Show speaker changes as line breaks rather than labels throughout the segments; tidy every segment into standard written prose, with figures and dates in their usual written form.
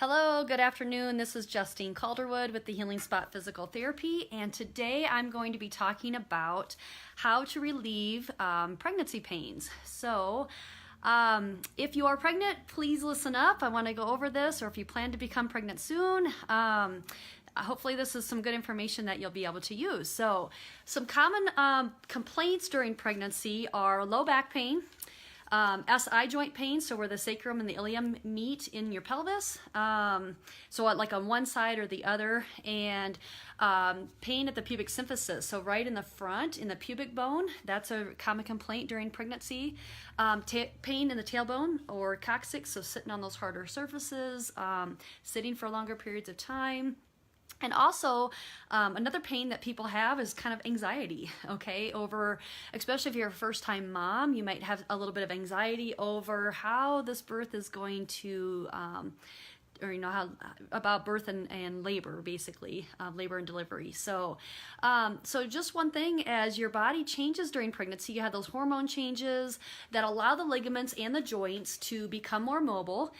Hello, good afternoon. This is Justine Calderwood with the Healing Spot Physical Therapy, and today I'm going to be talking about how to relieve pregnancy pains. So, if you are pregnant, please listen up. I want to go over this, or if you plan to become pregnant soon, hopefully this is some good information that you'll be able to use. So, some common complaints during pregnancy are low back pain, SI joint pain, so where the sacrum and the ilium meet in your pelvis, so like on one side or the other, and pain at the pubic symphysis, so right in the front, in the pubic bone. That's a common complaint during pregnancy. Pain in the tailbone or coccyx, so sitting on those harder surfaces, sitting for longer periods of time. And also, another pain that people have is kind of anxiety, okay? Especially if you're a first-time mom, you might have a little bit of anxiety over how this birth is going to, about birth and labor, basically, labor and delivery. So just one thing, as your body changes during pregnancy, you have those hormone changes that allow the ligaments and the joints to become more mobile,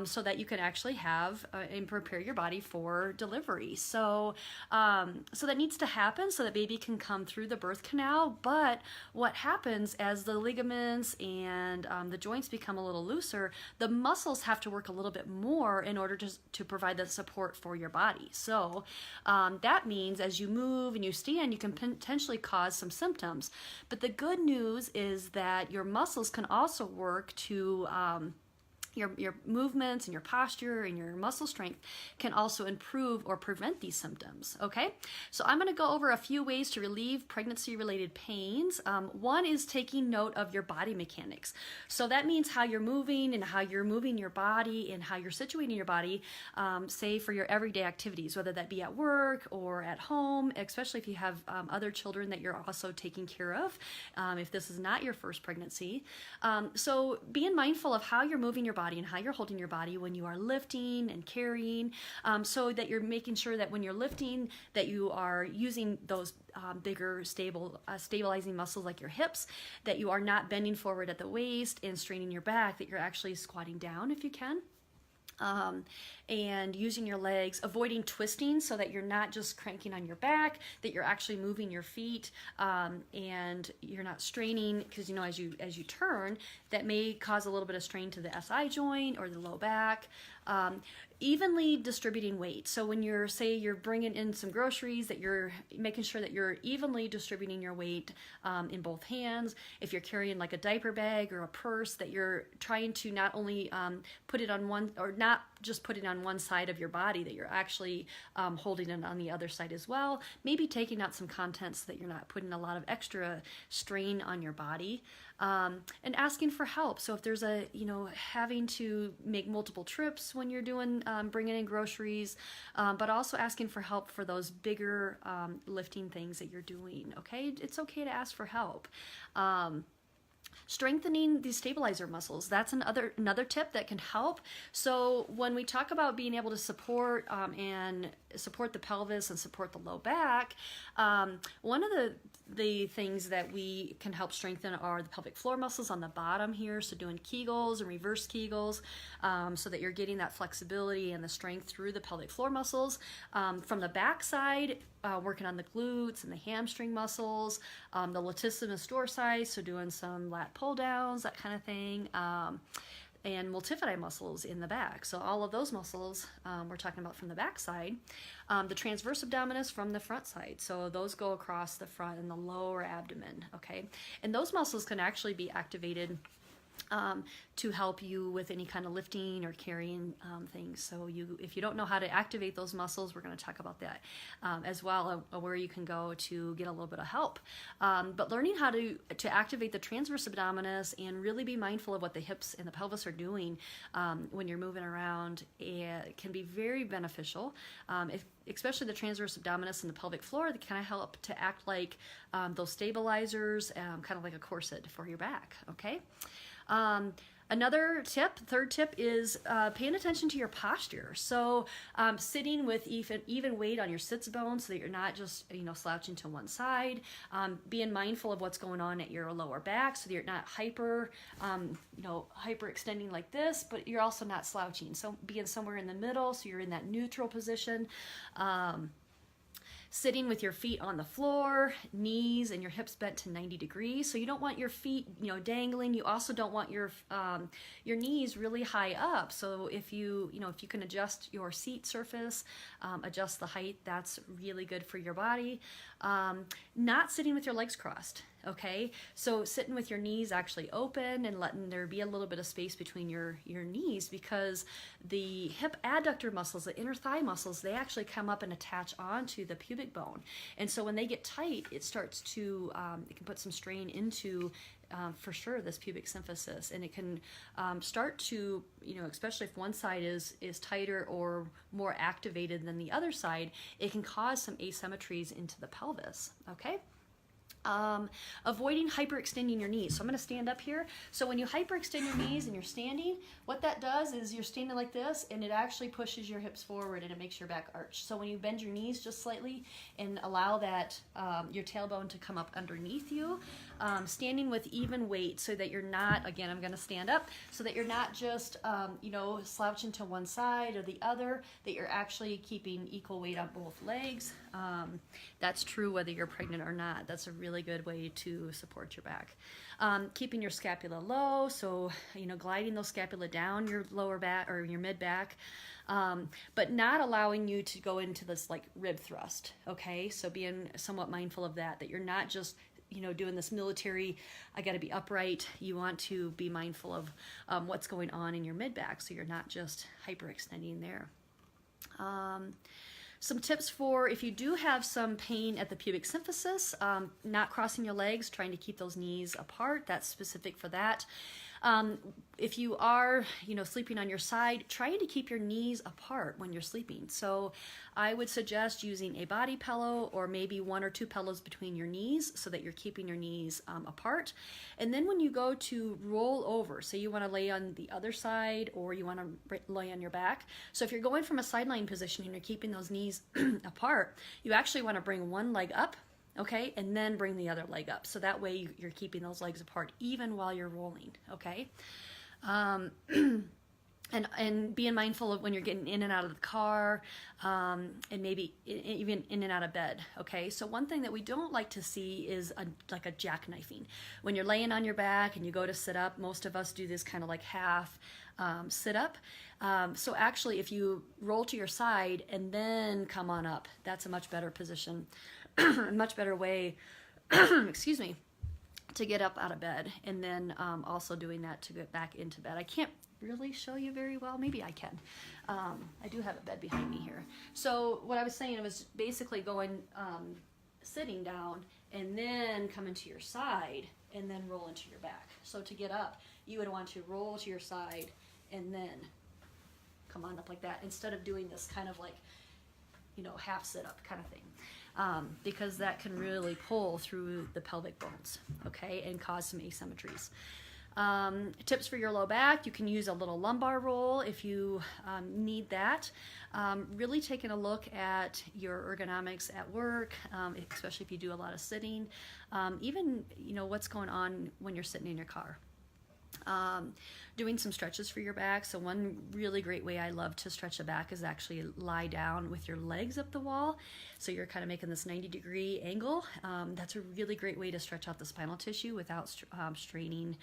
so that you can actually have and prepare your body for delivery. So that needs to happen so that baby can come through the birth canal. But what happens as the ligaments and the joints become a little looser, the muscles have to work a little bit more in order to provide the support for your body. So that means as you move and you stand, you can potentially cause some symptoms. But the good news is that your muscles can also work to your movements and your posture and your muscle strength can also improve or prevent these symptoms, okay? So I'm gonna go over a few ways to relieve pregnancy-related pains. One is taking note of your body mechanics. So that means how you're moving and how you're moving your body and how you're situating your body, say for your everyday activities, whether that be at work or at home, especially if you have other children that you're also taking care of, if this is not your first pregnancy. So being mindful of how you're moving your body and how you're holding your body when you are lifting and carrying, so that you're making sure that when you're lifting that you are using those bigger stabilizing muscles like your hips, that you are not bending forward at the waist and straining your back, that you're actually squatting down if you can. And using your legs, avoiding twisting so that you're not just cranking on your back, that you're actually moving your feet, and you're not straining, because as you turn, that may cause a little bit of strain to the SI joint or the low back. Evenly distributing weight. So when you're bringing in some groceries, that you're making sure that you're evenly distributing your weight in both hands. If you're carrying like a diaper bag or a purse, that you're trying to not only put it on one, or not just put it on one side of your body, that you're actually holding it on the other side as well. Maybe taking out some contents so that you're not putting a lot of extra strain on your body. And asking for help. So if there's having to make multiple trips when you're doing bringing in groceries, but also asking for help for those bigger lifting things that you're doing. Okay, it's okay to ask for help. Strengthening the stabilizer muscles, that's another tip that can help. So when we talk about being able to support and support the pelvis and support the low back, one of the things that we can help strengthen are the pelvic floor muscles on the bottom here, so doing Kegels and reverse Kegels, so that you're getting that flexibility and the strength through the pelvic floor muscles. From the back side, working on the glutes and the hamstring muscles, the latissimus dorsi, so doing some lat pull downs, that kind of thing, and multifidi muscles in the back. So all of those muscles we're talking about from the back side. The transverse abdominis from the front side. So those go across the front and the lower abdomen, okay? And those muscles can actually be activated to help you with any kind of lifting or carrying things. So if you don't know how to activate those muscles, we're going to talk about that as well, where you can go to get a little bit of help. But learning how to activate the transverse abdominis and really be mindful of what the hips and the pelvis are doing when you're moving around, it can be very beneficial. Especially the transverse abdominis and the pelvic floor, that kind of help to act like those stabilizers, kind of like a corset for your back, okay? Another tip, third tip, is paying attention to your posture. So sitting with even weight on your sits bones so that you're not just slouching to one side. Being mindful of what's going on at your lower back so that you're not hyper extending like this, but you're also not slouching. So being somewhere in the middle so you're in that neutral position. Sitting with your feet on the floor, knees and your hips bent to 90 degrees. So you don't want your feet, dangling. You also don't want your knees really high up. So if you can adjust your seat surface, adjust the height, that's really good for your body. Not sitting with your legs crossed. Okay, so sitting with your knees actually open and letting there be a little bit of space between your knees, because the hip adductor muscles, the inner thigh muscles, they actually come up and attach onto the pubic bone. And so when they get tight, it starts to, it can put some strain into, for sure, this pubic symphysis. And it can start to, especially if one side is tighter or more activated than the other side, it can cause some asymmetries into the pelvis, okay? Avoiding hyperextending your knees. So I'm going to stand up here. So when you hyperextend your knees and you're standing, what that does is you're standing like this, and it actually pushes your hips forward and it makes your back arch. So when you bend your knees just slightly and allow that your tailbone to come up underneath you, standing with even weight so that you're not, again, I'm going to stand up, so that you're not just, slouching to one side or the other, that you're actually keeping equal weight on both legs. That's true whether you're pregnant or not. That's a really good way to support your back. Keeping your scapula low, so gliding those scapula down your lower back or your mid back, but not allowing you to go into this like rib thrust. Okay, so being somewhat mindful of that you're not just doing this military, I got to be upright. You want to be mindful of what's going on in your mid back, so you're not just hyperextending there. Some tips for if you do have some pain at the pubic symphysis, not crossing your legs, trying to keep those knees apart. That's specific for that. If you are, sleeping on your side, trying to keep your knees apart when you're sleeping. So I would suggest using a body pillow or maybe 1 or 2 pillows between your knees so that you're keeping your knees apart. And then when you go to roll over, so you want to lay on the other side or you want to lay on your back. So if you're going from a sideline position and you're keeping those knees apart, you actually want to bring one leg up, okay, and then bring the other leg up. So that way you're keeping those legs apart even while you're rolling, okay? And being mindful of when you're getting in and out of the car, and maybe even in and out of bed, okay? So one thing that we don't like to see is like a jackknifing. When you're laying on your back and you go to sit up, most of us do this kind of like half sit up. So actually if you roll to your side and then come on up, that's a much better position, a much better way, excuse me, to get up out of bed. And then also doing that to get back into bed. I can't really show you very well. Maybe I can. I do have a bed behind me here. So what I was saying, it was basically going, sitting down and then coming to your side and then roll into your back. So to get up, you would want to roll to your side and then come on up like that, instead of doing this kind of like, half sit up kind of thing. Because that can really pull through the pelvic bones, okay, and cause some asymmetries. Tips for your low back, you can use a little lumbar roll if you need that. Really taking a look at your ergonomics at work, especially if you do a lot of sitting. Even, what's going on when you're sitting in your car. Doing some stretches for your back. So one really great way I love to stretch the back is actually lie down with your legs up the wall. So you're kind of making this 90-degree angle. That's a really great way to stretch out the spinal tissue without straining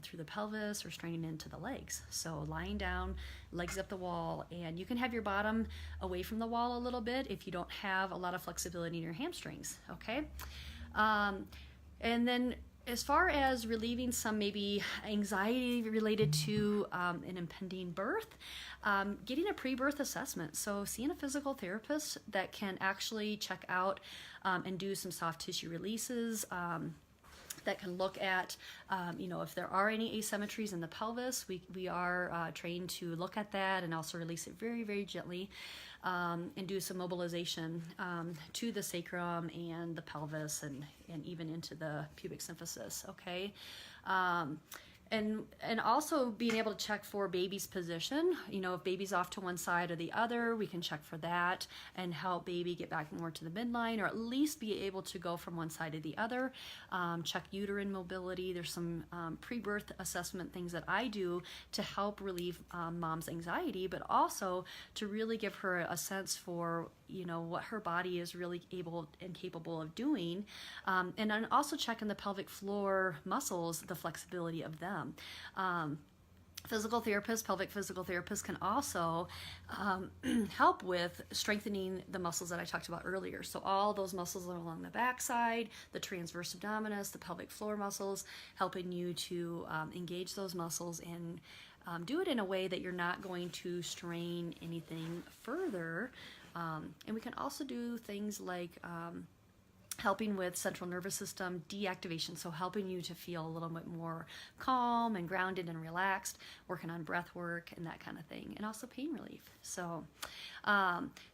through the pelvis or straining into the legs. So lying down, legs up the wall, and you can have your bottom away from the wall a little bit if you don't have a lot of flexibility in your hamstrings, okay? And then as far as relieving some maybe anxiety related to an impending birth, getting a pre-birth assessment. So seeing a physical therapist that can actually check out and do some soft tissue releases, that can look at, if there are any asymmetries in the pelvis. We are trained to look at that and also release it very, very gently, and do some mobilization to the sacrum and the pelvis and even into the pubic symphysis, okay? And also being able to check for baby's position. You know, if baby's off to one side or the other, we can check for that and help baby get back more to the midline, or at least be able to go from one side to the other. Check uterine mobility. There's some pre-birth assessment things that I do to help relieve mom's anxiety, but also to really give her a sense for, you know, what her body is really able and capable of doing. And then also checking the pelvic floor muscles, the flexibility of them. Physical therapists, pelvic physical therapists can also help with strengthening the muscles that I talked about earlier. So all those muscles along the backside, the transverse abdominis, the pelvic floor muscles, helping you to engage those muscles and do it in a way that you're not going to strain anything further. And we can also do things like helping with central nervous system deactivation, so helping you to feel a little bit more calm and grounded and relaxed, working on breath work and that kind of thing, and also pain relief. So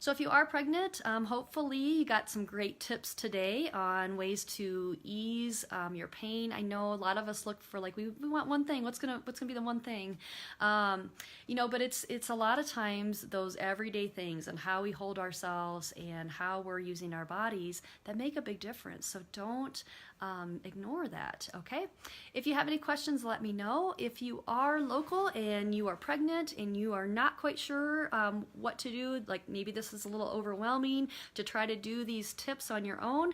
so if you are pregnant, hopefully you got some great tips today on ways to ease your pain. I know a lot of us look for, like, we want one thing. What's gonna be the one thing? You know, but it's a lot of times those everyday things and how we hold ourselves and how we're using our bodies that make a big difference. So don't ignore that, okay? If you have any questions, let me know. If you are local and you are pregnant and you are not quite sure what to do, like maybe this is a little overwhelming to try to do these tips on your own,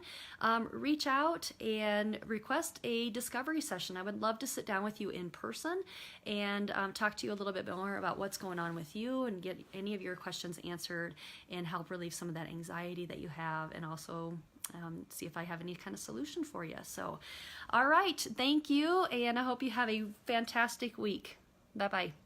reach out and request a discovery session. I would love to sit down with you in person and talk to you a little bit more about what's going on with you and get any of your questions answered and help relieve some of that anxiety that you have, and also see if I have any kind of solution for you. So, all right, thank you, and I hope you have a fantastic week. Bye-bye.